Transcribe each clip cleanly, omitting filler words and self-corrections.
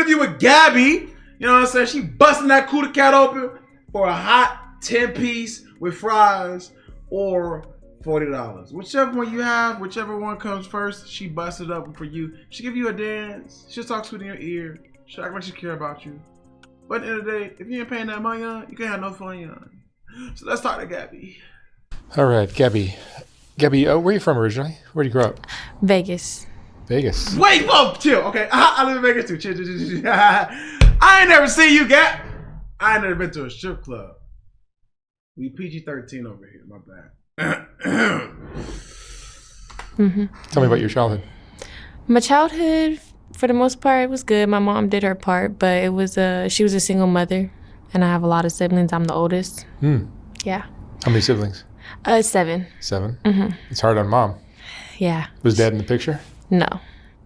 interview with Gabbie. You know what I'm saying? She busting that Cuda Cat open for a hot 10-piece with fries or $40. Whichever one you have, whichever one comes first, she busts it up for you. She give you a dance. She'll talk sweet in your ear. She'll act like she care about you. But at the end of the day, if you ain't paying that money on, you can't have no fun on. So let's talk to Gabbie. All right, Gabbie. Gabbie, where are you from originally? Where did you grow up? Vegas. Vegas. Wait, whoa, chill. Okay, I live in Vegas too. Chill. I ain't never seen you, Gab. I ain't never been to a strip club. We PG-13 over here. My bad. Tell me about your childhood. My childhood, for the most part, was good. My mom did her part, but it was she was a single mother, and I have a lot of siblings. I'm the oldest. Yeah. How many siblings? 7. 7? It's hard on mom. Yeah. Was dad in the picture? No.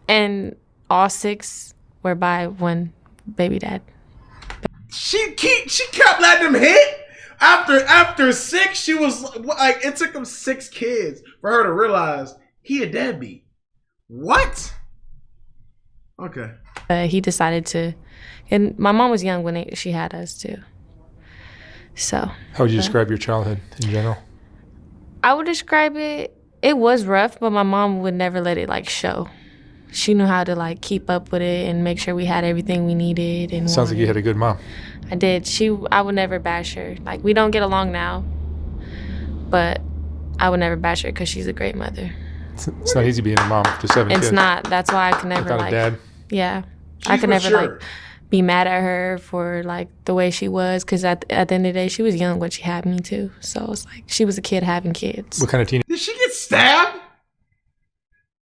And all 6 were by one baby dad. She kept letting him hit. After 6, she was like, it took him 6 kids for her to realize he a deadbeat. What? Okay. He decided to, and my mom was young when she had us too. So. How would you describe your childhood in general? I would describe it was rough, but my mom would never let it like show. She knew how to like keep up with it and make sure we had everything we needed. And sounds like you had a good mom. I did. I would never bash her. Like, we don't get along now, but I would never bash her because she's a great mother. It's not easy being a mom to 7 kids. It's not. That's why I could never without like. a dad. Yeah, I could never like be mad at her for like the way she was, because at the end of the day, she was young when she had me too. So it's like she was a kid having kids. What kind of teenager? Did she get stabbed?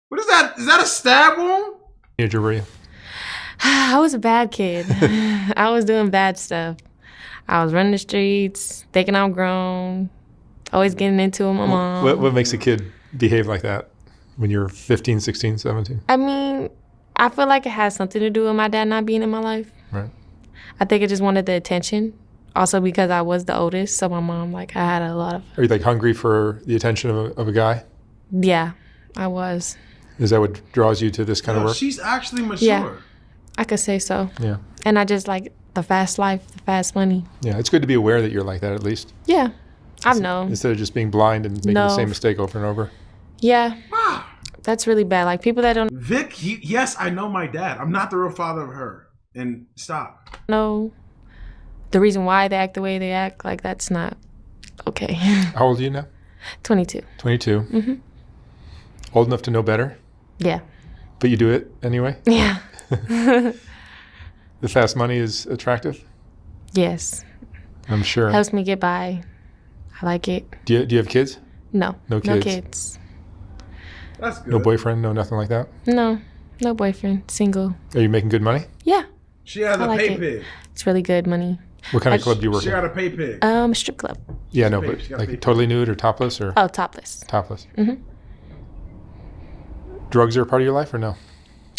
What is that? Is that a stab wound? Teenager were you? I was a bad kid. I was doing bad stuff. I was running the streets, thinking I'm grown, always getting into it with my mom. What makes a kid behave like that when you're 15, 16, 17? I mean, I feel like it has something to do with my dad not being in my life. Right. I think I just wanted the attention. Also because I was the oldest, so my mom, like, I had a lot of... Are you like hungry for the attention of a guy? Yeah, I was. Is that what draws you to this kind of work? She's actually mature. Yeah, I could say so. Yeah. And I just like the fast life, the fast money. Yeah, it's good to be aware that you're like that at least. Yeah, I've known. Instead of just being blind and making the same mistake over and over. Yeah, that's really bad. Like, people that don't... Vic, yes, I know my dad. I'm not the real father of her. And stop. know the reason why they act the way they act, like, that's not okay. How old are you now? 22. 22. Old enough to know better? Yeah. But you do it anyway? Yeah. The fast money is attractive? Yes. I'm sure. Helps me get by. I like it. Do you have kids? No. No kids? No kids. That's good. No boyfriend? No nothing like that? No. No boyfriend. Single. Are you making good money? Yeah. She has a like pay it. pig. It's really good money. What kind of club do you work She in? got a pay pig. Strip club. Yeah, no, She but got like paid. totally nude or topless or? Oh, topless. Topless. Drugs are a part of your life or no?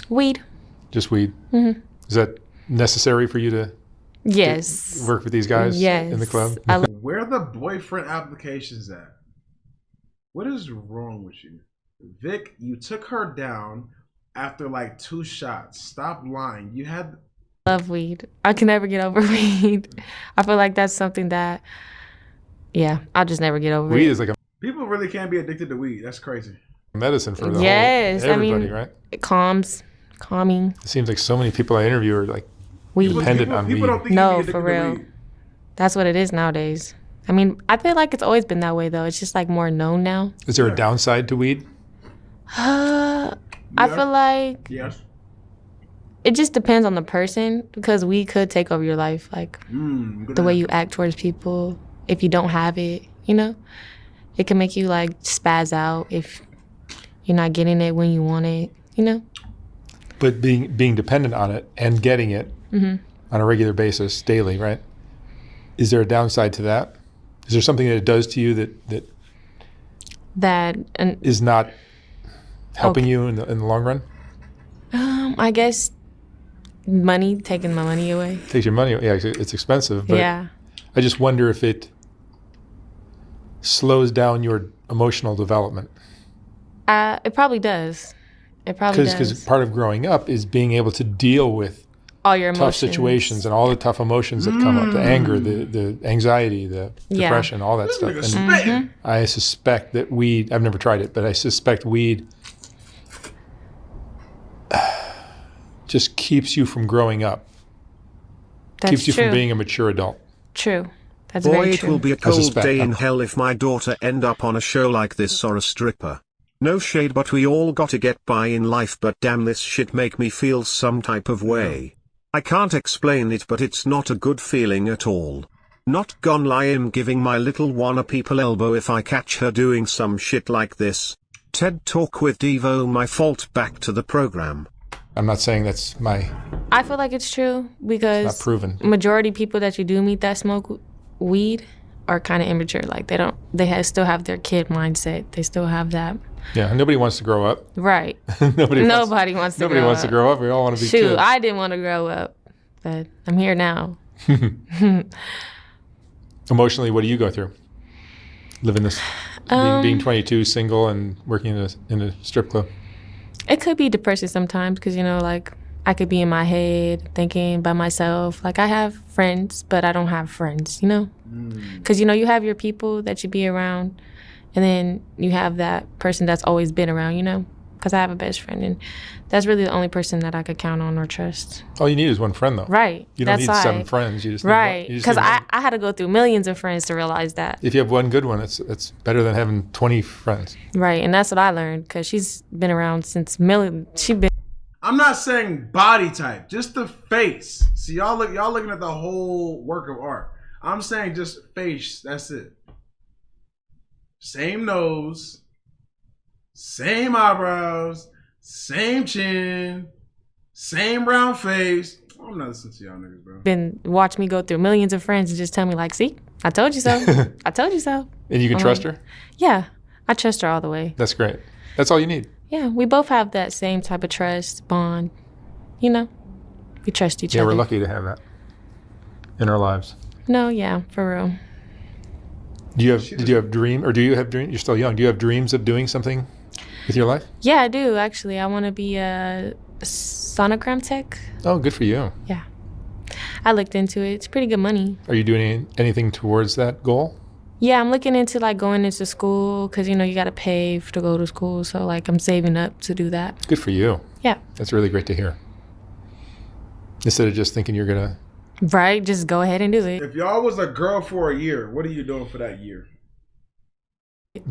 Weed. Just weed? Is that necessary for you to Yes. work with these guys Yes. in the club? Where are the boyfriend applications at? What is wrong with you? Vic, you took her down after like 2 shots. Stop lying. You had... love weed. I can never get over weed. I feel like that's something that, yeah, I'll just never get over Weed it. is like a People really can't be addicted to weed. That's crazy. medicine for the Yes, whole, I mean, everybody, right? It calming. It seems like so many people I interview are like Weed. dependent on People weed. don't think No, you can be for addicted to real. weed. That's what it is nowadays. I mean, I feel like it's always been that way, though. It's just like more known now. Is there a downside to weed? I feel like Yes. it just depends on the person, because weed could take over your life, like the way you act towards people. If you don't have it, you know, it can make you like spaz out if you're not getting it when you want it, you know. But being dependent on it and getting it on a regular basis, daily, right? Is there a downside to that? Is there something that it does to you that And is not helping you in the long run? I guess taking my money away. Takes your money. Yeah, it's expensive. But Yeah. I just wonder if it slows down your emotional development. It probably does. It probably does. Because part of growing up is being able to deal with all your tough emotions. situations and all the tough emotions that come up, the anger, the anxiety, the depression, all that This stuff. nigga And spitting. I suspect that weed, I've never tried it, but I suspect weed just keeps you from growing up, That's keeps you true. from being a mature adult. True. That's Boy, very it true. will be a cold suspect. day in hell if my daughter end up on a show like this or a stripper. No shade, but we all gotta get by in life, but damn, this shit make me feel some type of way. I can't explain it, but it's not a good feeling at all. Not gonna lie, I'm giving my little one a people elbow if I catch her doing some shit like this. TED Talk with Devo, my fault. Back to the program. I'm not saying that's I feel like it's true not because proven. majority people that you do meet that smoke weed are kind of immature. Like still have their kid mindset. They still have that. Yeah, nobody wants to grow up. Right. Nobody wants to Nobody grow wants up. to grow up. We all want to be Shoot, kids. I didn't want to grow up, but I'm here now. Emotionally, what do you go through? Living this, being 22, single, and working in a strip club. It could be depressing sometimes because, like I could be in my head thinking by myself. Like I have friends, but I don't have friends, Because, you have your people that you be around and then you have that person that's always been around, because I have a best friend and that's really the only person that I could count on or trust. All you need is one friend, though. Right. You don't That's need 7 right. friends. You just Right. Need one. Because I had to go through millions of friends to realize that. If you have one good one, it's better than having 20 friends. Right. And that's what I learned because she's been around since I'm not saying body type, just the face. See, y'all looking at the whole work of art. I'm saying just face. That's it. Same nose, same eyebrows, same chin, same round face. I'm not listening to y'all niggas, bro. watch me go through millions of friends and just tell me like, see, I told you so. I told you so. And you can trust her? Yeah. I trust her all the way. That's great. That's all you need. Yeah. We both have that same type of trust bond. We trust each Yeah, other. we're lucky to have that in our lives. No, yeah, for real. Did you have dreams? You're still young. Do you have dreams of doing something with your life? Yeah, I do, actually. I want to be a sonogram tech. Oh, good for you. Yeah. I looked into it. It's pretty good money. Are you doing anything towards that goal? Yeah, I'm looking into going into school because, you got to pay to go to school. So I'm saving up to do that. Good for you. Yeah. That's really great to hear. Instead of just thinking you're going to... Right, just go ahead and do it. If y'all was a girl for a year, what are you doing for that year?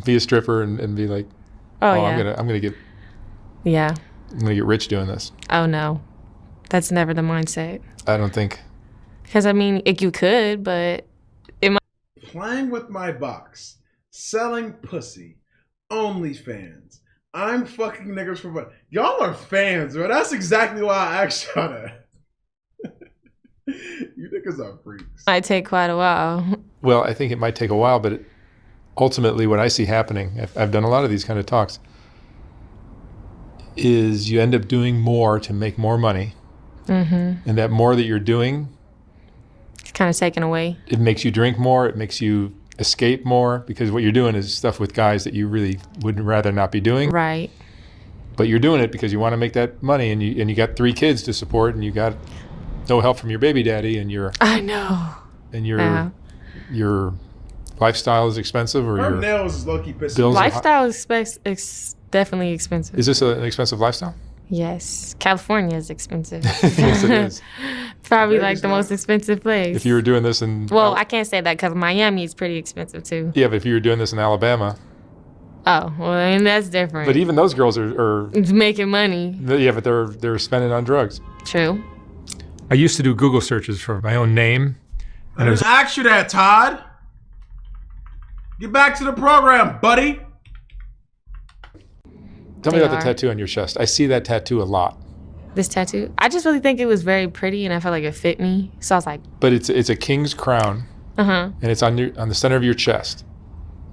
be a stripper and be like, Oh, yeah. I'm gonna get rich doing this. Oh, no. That's never the mindset. I don't think. Because, you could, but Playing with my box, selling pussy, OnlyFans. I'm fucking niggas for fun. Y'all are fans, bro. That's exactly why I asked y'all that. You niggas are freaks. might take quite a while. Well, I think it might take a while, but ultimately what I see happening, I've done a lot of these kind of talks, is you end up doing more to make more money. Mm-hmm. And that more that you're doing, It's kind of taken away. it makes you drink more, it makes you escape more, because what you're doing is stuff with guys that you really would rather not be doing. Right. But you're doing it because you want to make that money, and you got 3 kids to support, and you got no help from your baby daddy, and I know. Yeah. your lifestyle is expensive, or Her your nails is low-key pissing. bills are high. Lifestyle is definitely expensive. Is this an expensive lifestyle? Yes. California is expensive. Yes, it is. Probably Maybe like the so. most expensive place. If you were doing this in Well, I can't say that because Miami is pretty expensive too. yeah, but if you were doing this in Alabama, Oh, well, that's different. but even those girls are It's making money. yeah, but they're spending on drugs. True. I used to do Google searches for my own name, I didn't ask you that, Todd. Get back to the program, buddy. Tell me They about are. the tattoo on your chest. I see that tattoo a lot, This tattoo. I just really think it was very pretty and I felt like it fit me. So I was like, but it's a king's crown, uh-huh. and it's on the center of your chest,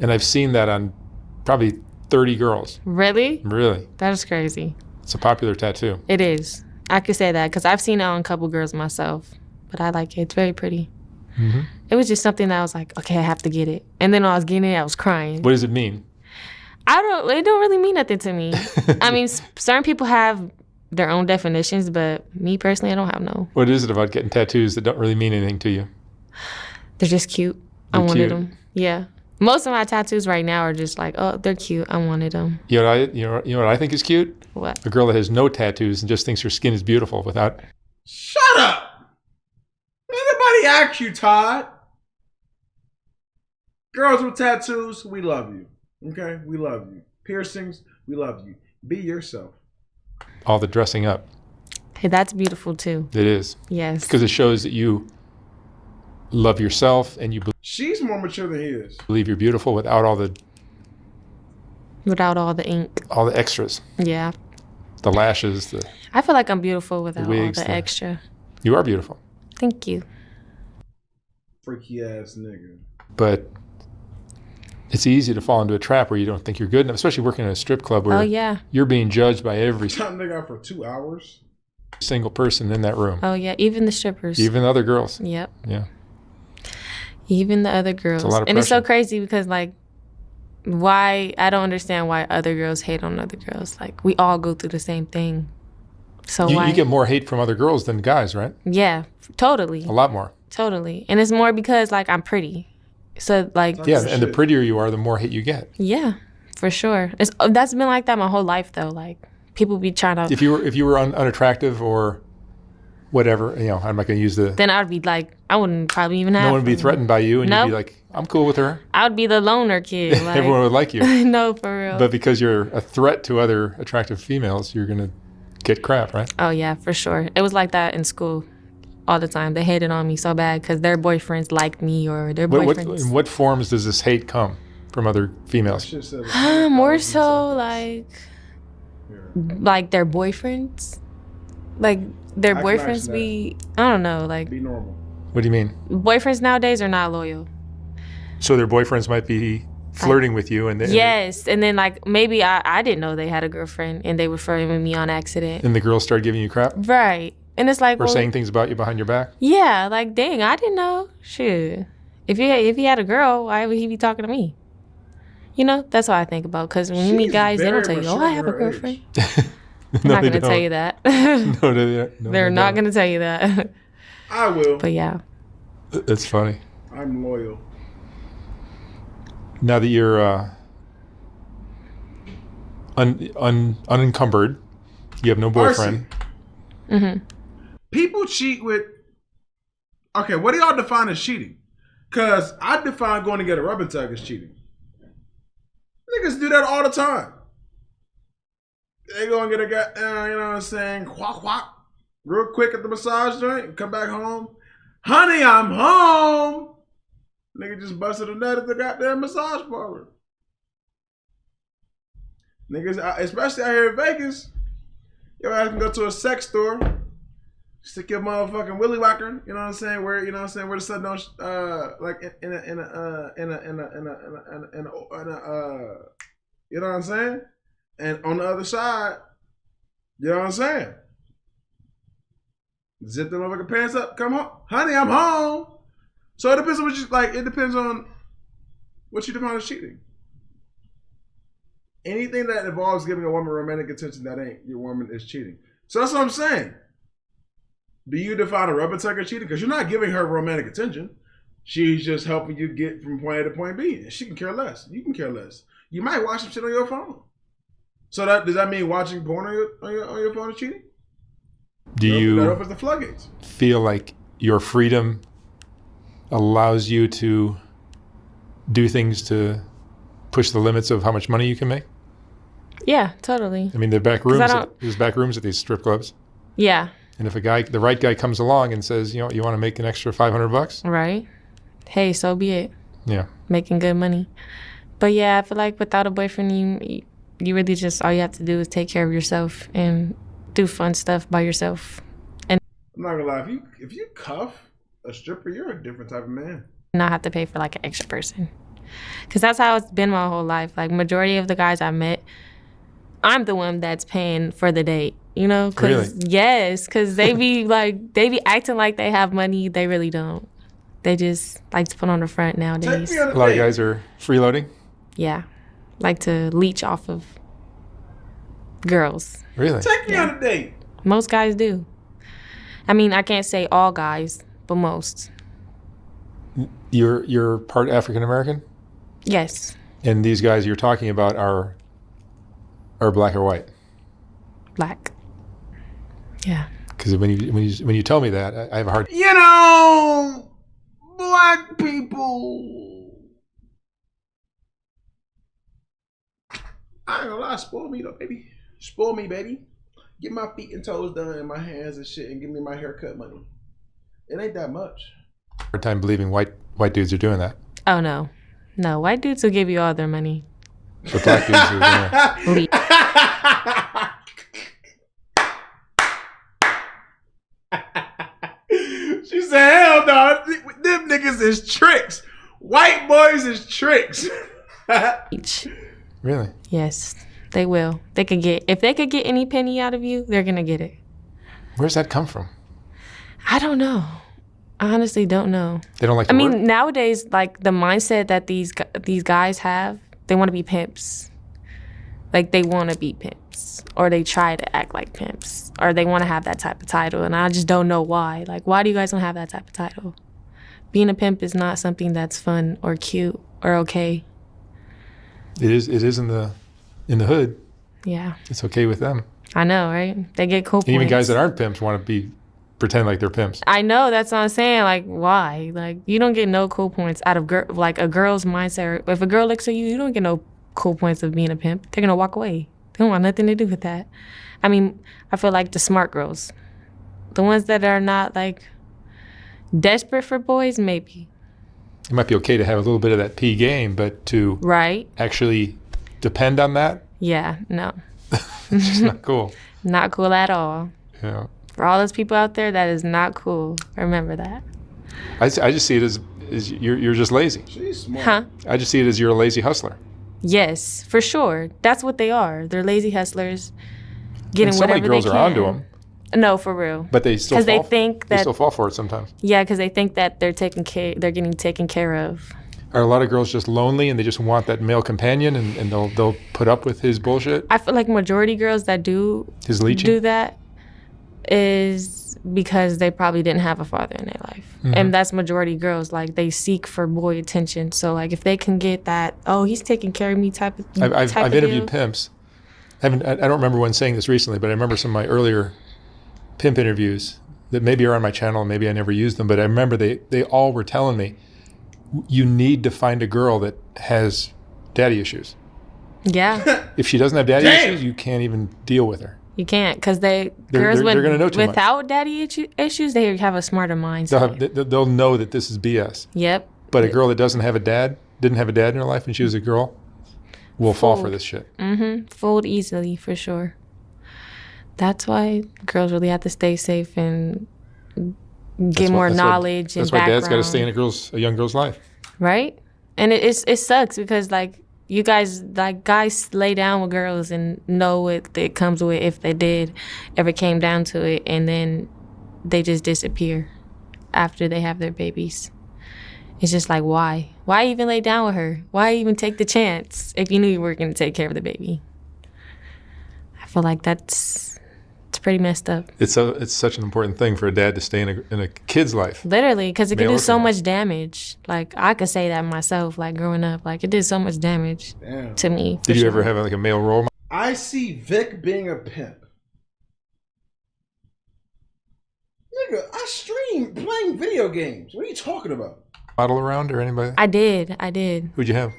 and I've seen that on probably 30 girls. Really? Really, That is crazy. it's a popular tattoo. It is. I could say that because I've seen it on a couple girls myself. But I like it. It's very pretty. Mm-hmm. It was just something that I was like, okay, I have to get it. And then when I was getting it, I was crying. What does it mean? It don't really mean nothing to me. I mean, certain people have their own definitions, but me personally, I don't have no. What is it about getting tattoos that don't really mean anything to you? They're just cute. I They're wanted cute. them. Yeah. Most of my tattoos right now are just like, oh, they're cute. I wanted them. You know what I think is cute? What? A girl that has no tattoos and just thinks her skin is beautiful without. Shut up! Anybody ask you, Todd? Girls with tattoos, we love you. Okay? We love you. Piercings, we love you. Be yourself. All the dressing up. Hey, that's beautiful too. It is. Yes. Because it shows that you love yourself and you She's more mature than he is. believe you're beautiful without Without all the ink. all the extras. Yeah. The lashes. I feel like I'm beautiful without wigs, all the the- extra. You are beautiful. Thank you. Freaky ass nigga. But it's easy to fall into a trap where you don't think you're good enough, especially working in a strip club where Oh, yeah. you're being judged by every Trying nigga out for 2 hours. single person in that room. Oh, yeah. Even the strippers. Even other girls. Yep. Yeah. Even the other girls. a lot of and it's so pressure. crazy because, like, I don't understand why other girls hate on other girls. Like, we all go through the same thing. So You, why? you get more hate from other girls than guys, right? Yeah, totally. A lot more. Totally. And it's more because, like, I'm pretty. So, like, Oh, Yeah, and the shit. prettier you are, the more hate you get. yeah, for sure. That's been like that my whole life, though. Like, people be trying to... If you were unattractive or whatever, I'm not going to use the. Then I would be like, I wouldn't probably even have... No one would be them. threatened by you, and you'd Nope. be like, I'm cool with her. I would be the loner kid. Like, Everyone would like you. no, for real. But because you're a threat to other attractive females, you're going to get crap, right? Oh, yeah, for sure. It was like that in school all the time. They hated on me so bad because their boyfriends liked me or their boyfriends. In what forms does this hate come from other females? Shit said like More 100,000 so seconds. like their boyfriends. Like their I can boyfriends match be, I don't know, like Be normal. What do you mean? boyfriends nowadays are not loyal. So their boyfriends might be flirting with you, and Yes, and then like maybe I didn't know they had a girlfriend and they were flirting with me on accident. and the girls start giving you crap Right. And it's like, or well, saying things about you behind your back. yeah, like dang, I didn't know. Shit. If he had a girl, why would he be talking to me? You know, that's what I think about. Because when you meet She's guys, they don't very tell you, "Oh, mature I have a for her girlfriend." age. They're No, not they gonna tell don't. you that. No, no, They're they not don't. gonna tell you that. I will. But yeah, That's funny. I'm loyal. Now that you're unencumbered, you have no boyfriend. People cheat with. Okay, what do y'all define as cheating? Because I define going to get a rubber tug as cheating. Niggas do that all the time. They go and get a guy, you know what I'm saying, quack quack, real quick at the massage joint, come back home. Honey, I'm home. Nigga just busted a nut at the goddamn massage parlor. Niggas, especially out here in Vegas, your ass can go to a sex store, stick your motherfucking willy whacker, you know what I'm saying? Where you know what I'm saying? Where the sun don't like in a you know what I'm saying? And on the other side, you know what I'm saying? Zip them motherfucking pants up, come home, honey, I'm home. So it depends on what you like. It depends on what you define as cheating. Anything that involves giving a woman romantic attention that ain't your woman is cheating. So that's what I'm saying. Do you define a rubber tug as cheating? Because you're not giving her romantic attention. She's just helping you get from point A to point B. And she can care less. You can care less. You might watch some shit on your phone. So does that mean watching porn on your phone is cheating? Do That you opens the floodgates. feel like your freedom allows you to do things to push the limits of how much money you can make? yeah, totally. I mean, there's back 'Cause I rooms. don't- There's back rooms at these strip clubs, Yeah, and if the right guy comes along and says, you want to make an extra $500, right. Hey, so be it. yeah, Making good money. But yeah, I feel like without a boyfriend, you really just all you have to do is take care of yourself and do fun stuff by yourself. I'm not gonna lie. If you cuff a stripper, you're a different type of man. Not have to pay for like an extra person. Because that's how it's been my whole life. Like majority of the guys I met, I'm the one that's paying for the date. You know? Really? Yes, because they be acting like they have money. They really don't. They just like to put on the front Take nowadays. me on a a lot of date. guys are freeloading. Yeah, like to leech off of girls. Really? Take me on a date. Most guys do. I mean, I can't say all guys, but most. You're part African American, Yes, and these guys you're talking about are black or white. black. Yeah. Because when you tell me that, I have a hard. You know, black people. I ain't gonna lie, spoil me though, baby. Spoil me, baby. Get my feet and toes done and my hands and shit and give me my haircut money. It ain't that much. Hard time believing white dudes are doing that. Oh, no. No, white dudes will give you all their money. But black dudes are doing that. She said, hell no, them niggas is tricks. White boys is tricks. Each. Really? Yes, they will. If they could get any penny out of you, they're going to get it. Where's that come from? I don't know. I honestly don't know. They don't like to work? Nowadays, like the mindset that these guys have, they want to be pimps. Like they want to be pimps, or they try to act like pimps, or they want to have that type of title, and I just don't know why. Like, why do you guys don't have that type of title? Being a pimp is not something that's fun or cute or okay. It is in the hood. Yeah. It's okay with them. I know, right? They get cool points. And even guys that aren't pimps want to pretend like they're pimps. I know, that's what I'm saying. Like, why? Like, you don't get no cool points out of like a girl's mindset. If a girl looks at you, you don't get no cool points of being a pimp. They're gonna walk away. They don't want nothing to do with that. I mean, I feel like the smart girls, the ones that are not like desperate for boys, maybe. It might be okay to have a little bit of that P game, but to actually depend on that, yeah, no, it's just not cool. Not cool at all. Yeah. For all those people out there, that is not cool. Remember that. I just see it as you're just lazy. She's smart. Huh? I just see it as you're a lazy hustler. Yes, for sure. That's what they are. They're lazy hustlers, getting and so whatever many girls they are can. onto them. No, for real. But they still they think that they still fall for it sometimes. Yeah, because they think that they're getting taken care of. Are a lot of girls just lonely and they just want that male companion and they'll put up with his bullshit? I feel like majority girls that his leeching? do that is because they probably didn't have a father in their life. Mm-hmm. And that's majority girls. Like, they seek for boy attention. So, like, if they can get that, oh, he's taking care of me type of I've interviewed deal. pimps. I don't remember one saying this recently, but I remember some of my earlier pimp interviews that maybe are on my channel, maybe I never used them, but I remember they all were telling me, you need to find a girl that has daddy issues. Yeah. If she doesn't have daddy issues, you can't even deal with her. You can't, because girls they're gonna know too without much. daddy issues, they have a smarter mindset. They'll know that this is BS. Yep. But a girl that didn't have a dad in her life and she was a girl, will fall for this shit. Mm-hmm. Fooled easily, for sure. That's why girls really have to stay safe and get more knowledge and background. That's why dad's got to stay in a young girl's life. Right? And it sucks because, like, you guys, like, guys lay down with girls and know what it comes with if they did ever came down to it, and then they just disappear after they have their babies. It's just like, why? Why even lay down with her? Why even take the chance if you knew you were going to take care of the baby? I feel like it's pretty messed up. It's such an important thing for a dad to stay in a kid's life. Literally, because it could do so much damage. Like, I could say that myself, like, growing up. Like, it did so much damage to me. Did you ever have like a male role model? I see Vic being a pimp. Nigga, I stream playing video games. What are you talking about? Model around or anybody? I did. Who'd you have?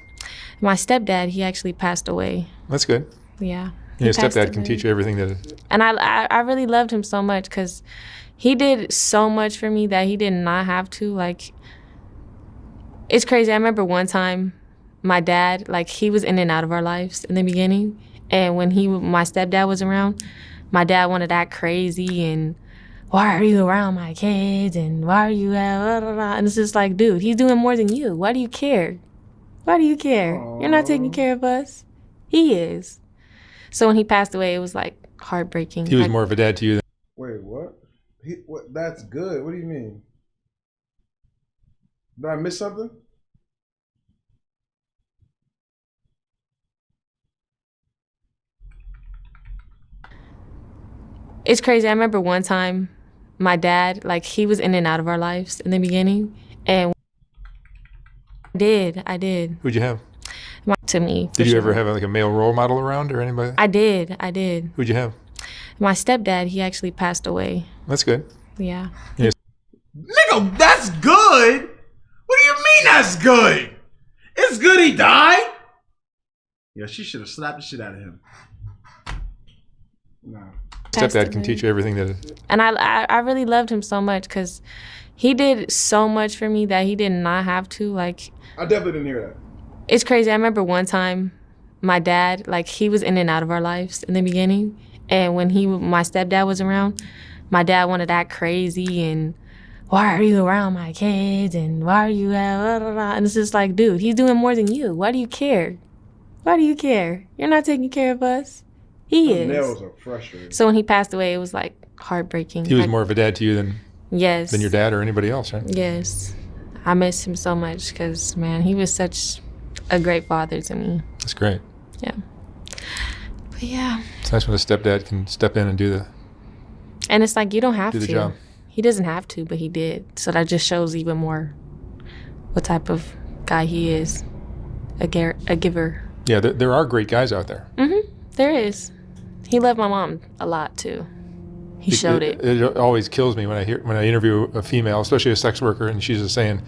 My stepdad, he actually passed away. That's good. Yeah. Your stepdad can teach you everything that is. And I really loved him so much because he did so much for me that he did not have to. Like, it's crazy. I remember one time my dad, like, he was in and out of our lives in the beginning. And when my stepdad was around, my dad wanted to act crazy and, why are you around my kids? And why are you, blah, blah, blah. And it's just like, dude, he's doing more than you. Why do you care? Why do you care? Aww. You're not taking care of us. He is. So when he passed away, it was like heartbreaking. He was more of a dad to you than. Wait, what? What? That's good. What do you mean? Did I miss something? It's crazy. I remember one time my dad, like, he was in and out of our lives in the beginning. And I did. Who'd you have? To me. Did you ever have like a male role model around or anybody? I did. Who'd you have? My stepdad, he actually passed away. That's good. Yeah. Yes. Nigga, that's good. What do you mean that's good? It's good he died. Yeah, she should have slapped the shit out of him. No. Stepdad can teach you everything that is. And I really loved him so much because he did so much for me that he did not have to. Like, I definitely didn't hear that. It's crazy. I remember one time my dad, like, he was in and out of our lives in the beginning. And when my stepdad was around, my dad wanted to act crazy and, why are you around my kids? And why are you, blah, blah, blah. And it's just like, dude, he's doing more than you. Why do you care? Why do you care? You're not taking care of us. He is. Nails are frustrating. So when he passed away, it was like heartbreaking. He was more of a dad to you than your dad or anybody else, right? Yes. I miss him so much because, man, he was such a great father to me. That's great. Yeah. But yeah. It's nice when a stepdad can step in and do the And it's like, you don't have to. Do the job. He doesn't have to, but he did. So that just shows even more what type of guy he is. A giver. Yeah, there are great guys out there. Mm-hmm. There is. He loved my mom a lot, too. He showed it. It always kills me when I interview a female, especially a sex worker, and she's just saying,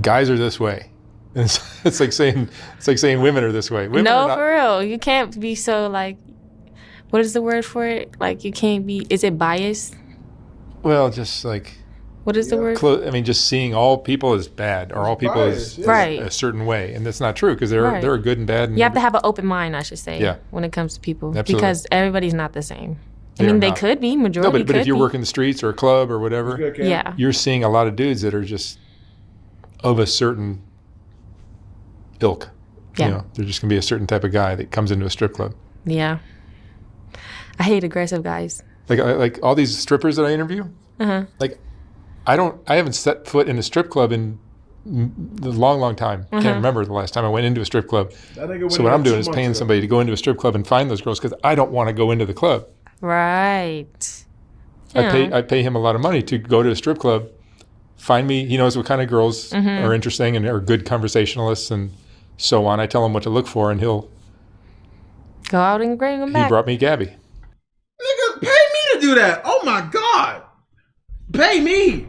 guys are this way. And it's like saying women are this way. Women no, are not. for real. You can't be so, like, what is the word for it? Like, you can't be, is it biased? Well, just like, what is the word? I mean, just seeing all people as bad or all people as a certain way. And that's not true because there are good and bad. And you have to have an open mind, I should say, when it comes to people. Absolutely. Because everybody's not the same. I mean, they could be, majority No, but if you're working the streets or a club or whatever, you're seeing a lot of dudes that are just of a certain ilk. Yeah. You know, there's just going to be a certain type of guy that comes into a strip club. Yeah. I hate aggressive guys. Like all these strippers that I interview, like I haven't set foot in a strip club in a long time. Can't remember the last time I went into a strip club. So what I'm doing is paying somebody to go into a strip club and find those girls because I don't want to go into the club. Right. Yeah. I pay him a lot of money to go to a strip club, find me. He knows what kind of girls are interesting and are good conversationalists and so on. I tell him what to look for, and he'll go out and bring them back. He brought me Gabbie. Nigga, pay me to do that. Oh my God. Pay me.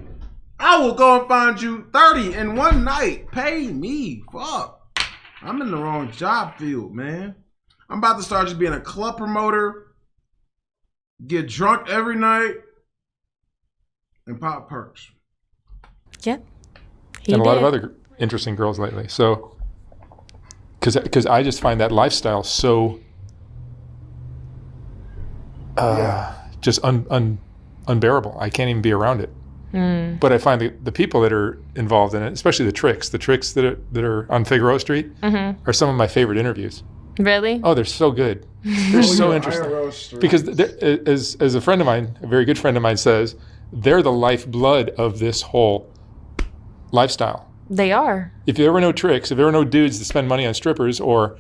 I will go and find you 30 in one night. Pay me. Fuck. I'm in the wrong job field, man. I'm about to start just being a club promoter, get drunk every night, and pop perks. Yep. And a lot of other interesting girls lately. So, because I just find that lifestyle so just unbearable. I can't even be around it. But I find the people that are involved in it, especially the tricks that are on Figueroa Street, are some of my favorite interviews. Really? Oh, they're so good. They're so interesting. Because as a friend of mine, a very good friend of mine says, they're the lifeblood of this whole lifestyle. They are. If there were no tricks, if there were no dudes that spend money on strippers or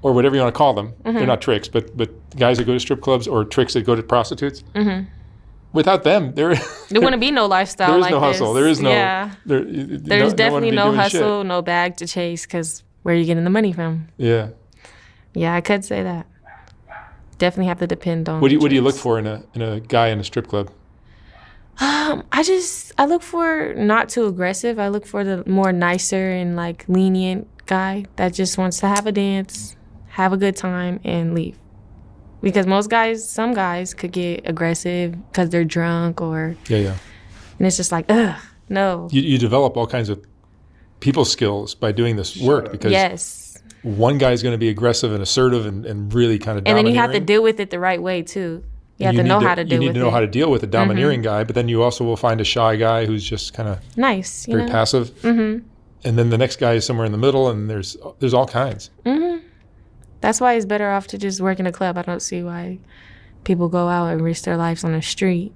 whatever you want to call them, they're not tricks, but guys that go to strip clubs or tricks that go to prostitutes. Without them, there wouldn't be no lifestyle. There is like no hustle. This. There is no. Yeah. There's definitely no hustle, no bag to chase. Because where are you getting the money from? Yeah. Yeah, I could say that. Definitely have to depend on. What do you look for in a guy in a strip club? I look for not too aggressive. I look for the more nicer and like lenient guy that just wants to have a dance, have a good time, and leave. Because some guys could get aggressive because they're drunk or. Yeah. And it's just like, ugh, no. You develop all kinds of people skills by doing this work because one guy's going to be aggressive and assertive and really kind of domineering. And then you have to deal with it the right way too. You have to know how to deal with it. You need to know how to deal with a domineering guy, but then you also will find a shy guy who's just kind of nice, very passive. And then the next guy is somewhere in the middle, and there's all kinds. That's why it's better off to just work in a club. I don't see why people go out and risk their lives on the street.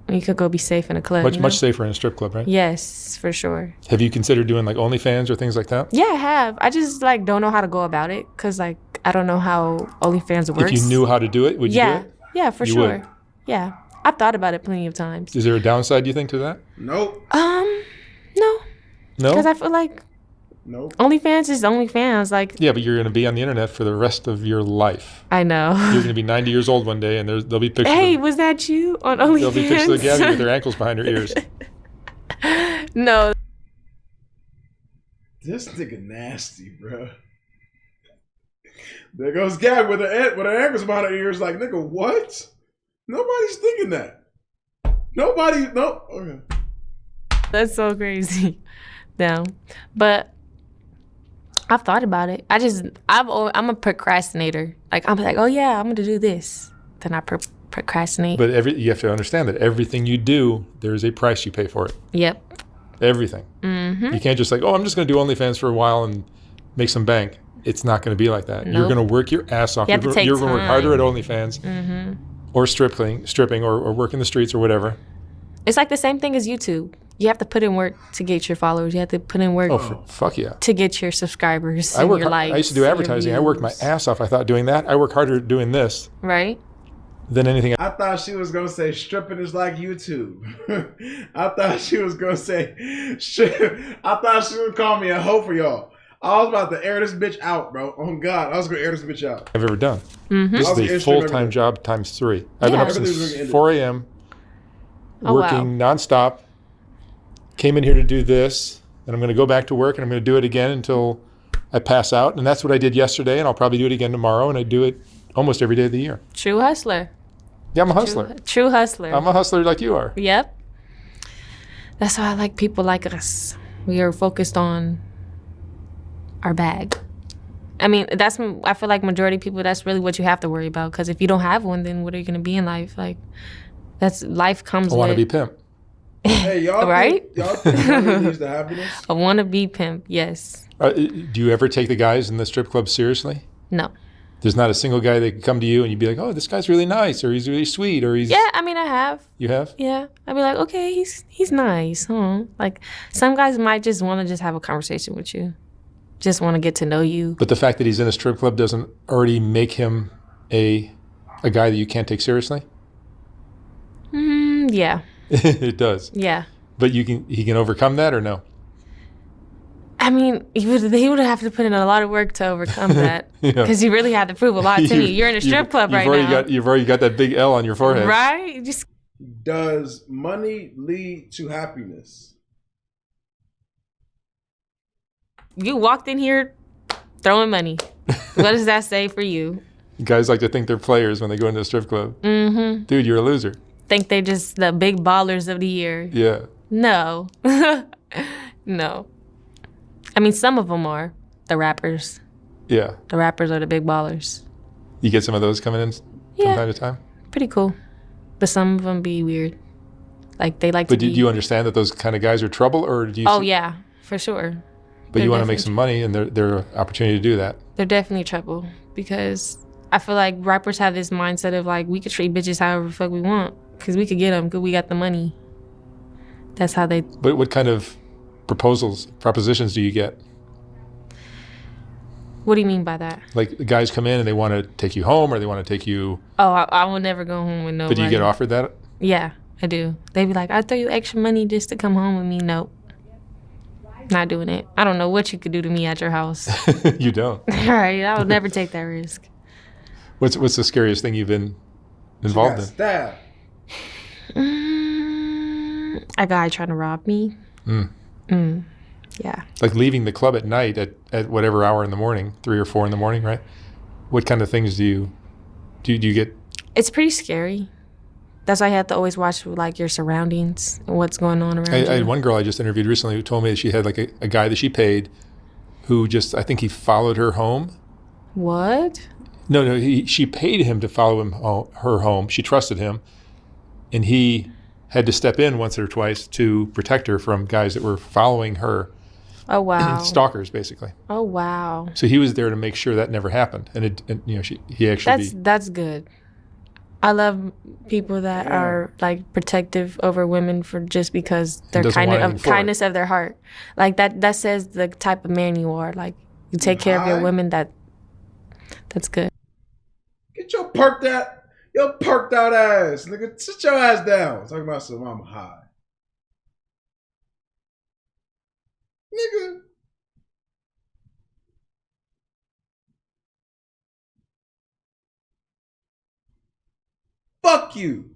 You could go be safe in a club. Much safer in a strip club, right? Yes, for sure. Have you considered doing like OnlyFans or things like that? Yeah, I have. I just like don't know how to go about it because like I don't know how OnlyFans works. If you knew how to do it, would you do it? Yeah, for sure. Yeah. I've thought about it plenty of times. Is there a downside, you think, to that? Nope. No. No? Because I feel like Nope. OnlyFans is OnlyFans. Like, Yeah, but you're going to be on the internet for the rest of your life. I know. You're going to be 90 years old one day, and there'll be pictures. Hey, was that you on OnlyFans? There'll be pictures of Gabbie with her ankles behind her ears. No. This nigga nasty, bro. There goes Gabbie with her ankles behind her ears. Like, nigga, what? Nobody's thinking that. Nobody. No. Okay. That's so crazy. No. But I've thought about it. I'm a procrastinator. Like, I'm like, oh yeah, I'm going to do this. Then I procrastinate. But you have to understand that everything you do, there's a price you pay for it. Yep. Everything. You can't just like, oh, I'm just going to do OnlyFans for a while and make some bank. It's not going to be like that. Nope. You're going to work your ass off. You have to take You're going to work time. harder at OnlyFans or stripping or work in the streets or whatever. It's like the same thing as YouTube. You have to put in work to get your followers. You have to put in work Fuck yeah. to get your subscribers and your likes. I used to do advertising. I worked my ass off. I thought doing that. I work harder doing this Right? than anything. I thought she was gonna say stripping is like YouTube. I thought she was gonna say, I thought she would call me a hoe for y'all. I was about to air this bitch out, bro. Oh God, I was gonna air this bitch out. I've ever done. This is a full-time job times 3. I've been up since 4 a.m. working nonstop. Came in here to do this, and I'm going to go back to work, and I'm going to do it again until I pass out. And that's what I did yesterday, and I'll probably do it again tomorrow, and I do it almost every day of the year. True hustler. Yeah, I'm a hustler. True hustler. I'm a hustler like you are. Yep. That's why I like people like us. We are focused on our bag. I mean, I feel like majority of people, that's really what you have to worry about. Because if you don't have one, then what are you going to be in life? Like, life comes with. I want to be pimp. Hey, y'all, right? Y'all think money leads to happiness? I want to be pimp, yes. Do you ever take the guys in the strip club seriously? No. There's not a single guy that can come to you and you'd be like, oh, this guy's really nice, or he's really sweet, or he's... Yeah, I mean, I have. You have? Yeah. I'd be like, okay, he's nice, huh? Like, some guys might just want to just have a conversation with you. Just want to get to know you. But the fact that he's in a strip club doesn't already make him a guy that you can't take seriously? Yeah. It does. Yeah. But he can overcome that or no? I mean, he would have to put in a lot of work to overcome that. Because you really had to prove a lot to me. You're in a strip club right now. You've already got that big L on your forehead. Right? Just Does money lead to happiness? You walked in here throwing money. What does that say for you? Guys like to think they're players when they go into a strip club. Mm-hmm. Dude, you're a loser. Think they're just the big ballers of the year. Yeah. No. No. I mean, some of them are. The rappers. Yeah. The rappers are the big ballers. You get some of those coming in from time to time? Pretty cool. But some of them be weird. Like, they like to be... But do you understand that those kind of guys are trouble, or do you... Oh, yeah. For sure. But you want to make some money, and they're an opportunity to do that. They're definitely trouble. Because I feel like rappers have this mindset of, like, we could treat bitches however the fuck we want. Because we could get them because we got the money. That's how they... But what kind of propositions do you get? What do you mean by that? Like, the guys come in and they want to take you home, or they want to take you... Oh, I will never go home with nobody. But do you get offered that? Yeah, I do. They be like, I'll throw you extra money just to come home with me. Nope. Not doing it. I don't know what you could do to me at your house. You don't? All right, I would never take that risk. What's the scariest thing you've been involved in? Stabbed. A guy trying to rob me. Yeah. Like leaving the club at night at whatever hour in the morning, 3 or 4 in the morning, right? What kind of things do you get? It's pretty scary. That's why you have to always watch like your surroundings and what's going on around you. I had one girl I just interviewed recently who told me that she had like a guy that she paid who just, I think he followed her home. What? No, she paid him to follow her home. She trusted him. And he had to step in once or twice to protect her from guys that were following her. Oh, wow. Stalkers, basically. Oh, wow. So he was there to make sure that never happened. And he actually... That's good. I love people that are like protective over women for just because they're kindness of their heart. Like that says the type of man you are. Like you take care of your women. That's good. Get your perked Yo, perked out ass, nigga. Sit your ass down. Talking about some I'm high. Nigga. Fuck you.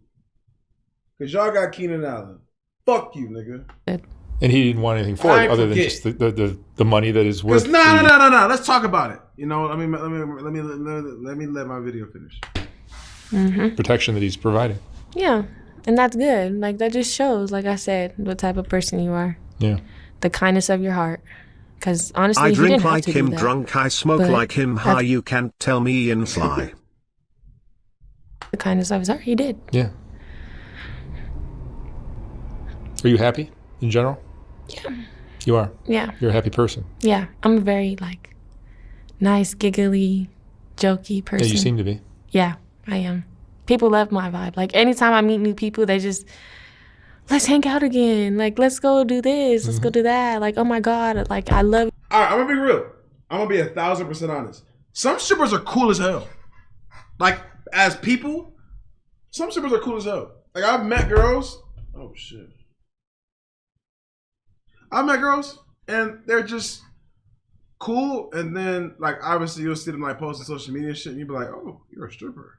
Cause y'all got Keenan Allen. Fuck you, nigga. And he didn't want anything for it other than just the money that is worth. No. Let's talk about it. You know, let me let my video finish. Protection that he's providing. Yeah, and that's good. Like that just shows, like I said, what type of person you are. Yeah. The kindness of your heart. Because honestly, I he drink didn't have like to do him that. drunk, I smoke But like him high, you can't tell me in fly. The kindness of his heart, he did. Yeah. Are you happy in general? Yeah. You are? Yeah. You're a happy person? Yeah. I'm a very, like, nice, giggly, jokey person. Yeah, you seem to be. Yeah, I am. People love my vibe. Like, anytime I meet new people, they just, let's hang out again. Like, let's go do this. Let's go do that. Like, oh, my God. Like, I love. All right, I'm gonna be real. I'm gonna be 1,000% honest. Some strippers are cool as hell. Like, as people, some strippers are cool as hell. Like, I've met girls. Oh, shit. I've met girls, and they're just cool. And then, like, obviously, you'll see them, like, posting social media and shit, and you'll be like, oh, you're a stripper.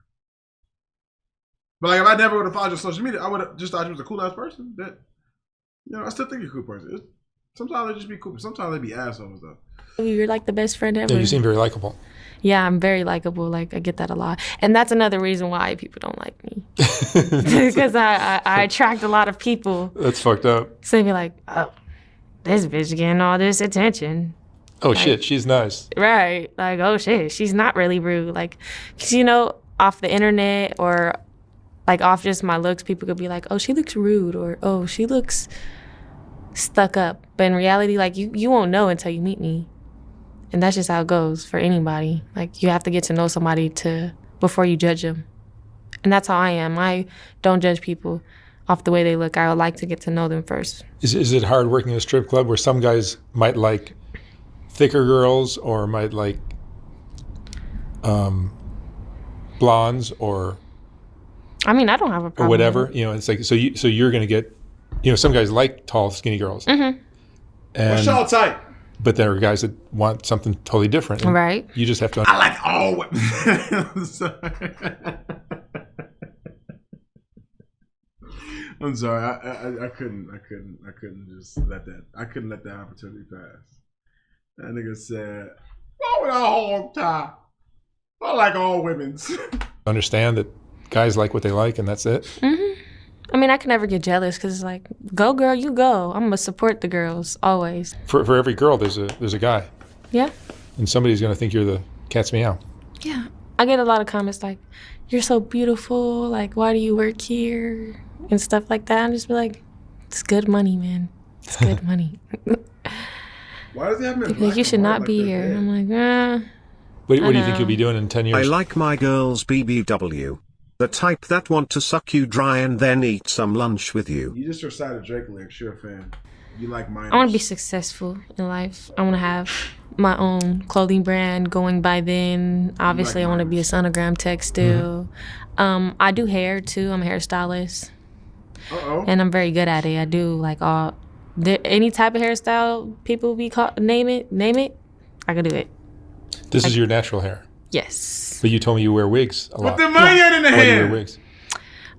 But, like, if I never would have followed your social media, I would have just thought you was a cool-ass person. That, you know, I still think you're a cool person. Sometimes they just be cool. Sometimes they be assholes, though. You're like the best friend ever. Yeah, you seem very likable. Yeah, I'm very likable. Like, I get that a lot. And that's another reason why people don't like me. Because I attract a lot of people. That's fucked up. So they be like, oh, this bitch getting all this attention. Oh, shit, she's nice. Right. Like, oh, shit, she's not really rude. Like, 'cause, you know, off the internet or, like, off just my looks, people could be like, oh, she looks rude, or, oh, she looks stuck up. But in reality, like, you won't know until you meet me. And that's just how it goes for anybody. Like, you have to get to know somebody before you judge them. And that's how I am. I don't judge people off the way they look. I would like to get to know them first. Is it hard working in a strip club where some guys might like thicker girls or might like blondes or I mean, I don't have a problem. or whatever? You know, it's like so you're gonna get, you know, some guys like tall, skinny girls. Mm-hmm. And Y'all tight. but there are guys that want something totally different. And right. You just have to. I like all women. I'm sorry. I'm sorry. I couldn't just let that. I couldn't let that opportunity pass. That nigga said, "Why would I hog tie? I like all women's." Understand that guys like what they like, and that's it. Mm-hmm. I mean, I can never get jealous because it's like, go girl, you go. I'm gonna support the girls always. For every girl, there's a guy. Yeah. And somebody's gonna think you're the cat's meow. Yeah. I get a lot of comments like, "You're so beautiful. Like, why do you work here?" and stuff like that. I'm just be like, it's good money, man. It's good money. Why does he have me? Like, you should not be here. I'm like, What do you think you'll be doing in 10 years? I like my girls BBW. The type that want to suck you dry and then eat some lunch with you. You just recited Drake lyrics. You're a fan. You like mine. I want to be successful in life. I want to have my own clothing brand going by then. Obviously, I want to be a sonogram tech still. Mm-hmm. I do hair, too. I'm a hairstylist. Uh-oh. And I'm very good at it. I do, like, any type of hairstyle people be called, name it, I can do it. This is your natural hair. Yes. But you told me you wear wigs a lot. With the money in the Why do you hair. wear wigs?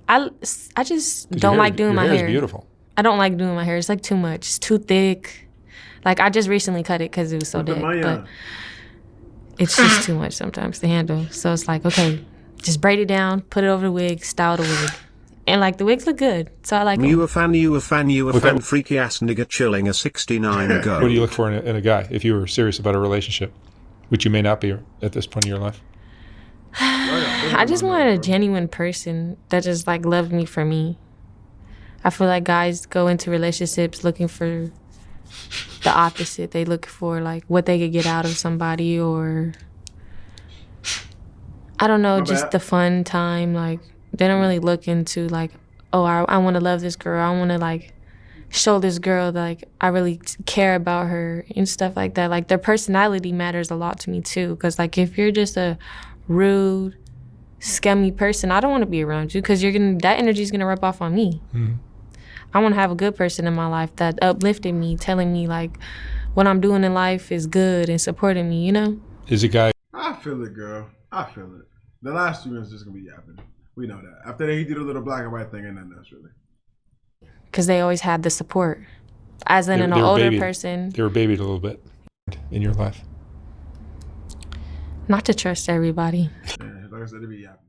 I just don't like doing my hair. Your hair is beautiful. I don't like doing my hair. It's like too much. It's too thick. Like, I just recently cut it because it was so thick. But it's just too much sometimes to handle. So it's like, okay, just braid it down, put it over the wig, style the wig. And, like, the wigs look good. So I like them. You a fan, freaky ass nigga chilling a 69 ago. What do you look for in a guy if you were serious about a relationship, which you may not be at this point in your life? I just wanted a genuine person that just, like, loved me for me. I feel like guys go into relationships looking for the opposite. They look for, like, what they could get out of somebody, or I don't know, just the fun time. Like, they don't really look into, like, oh, I want to love this girl. I want to, like, show this girl that, like, I really care about her and stuff like that. Like, their personality matters a lot to me, too. Because, like, if you're just a rude, scummy person, I don't want to be around you because that energy is gonna rub off on me. Mm-hmm. I want to have a good person in my life that uplifted me, telling me like what I'm doing in life is good and supporting me. You know. Is a guy? I feel it, girl. I feel it. The last 2 minutes is just gonna be yapping. We know that. After that, he did a little black and white thing, and nothing else really. Because they always had the support. As in an older person. They were babied a little bit in your life. Not to trust everybody. Yeah, like I said, it be yapping.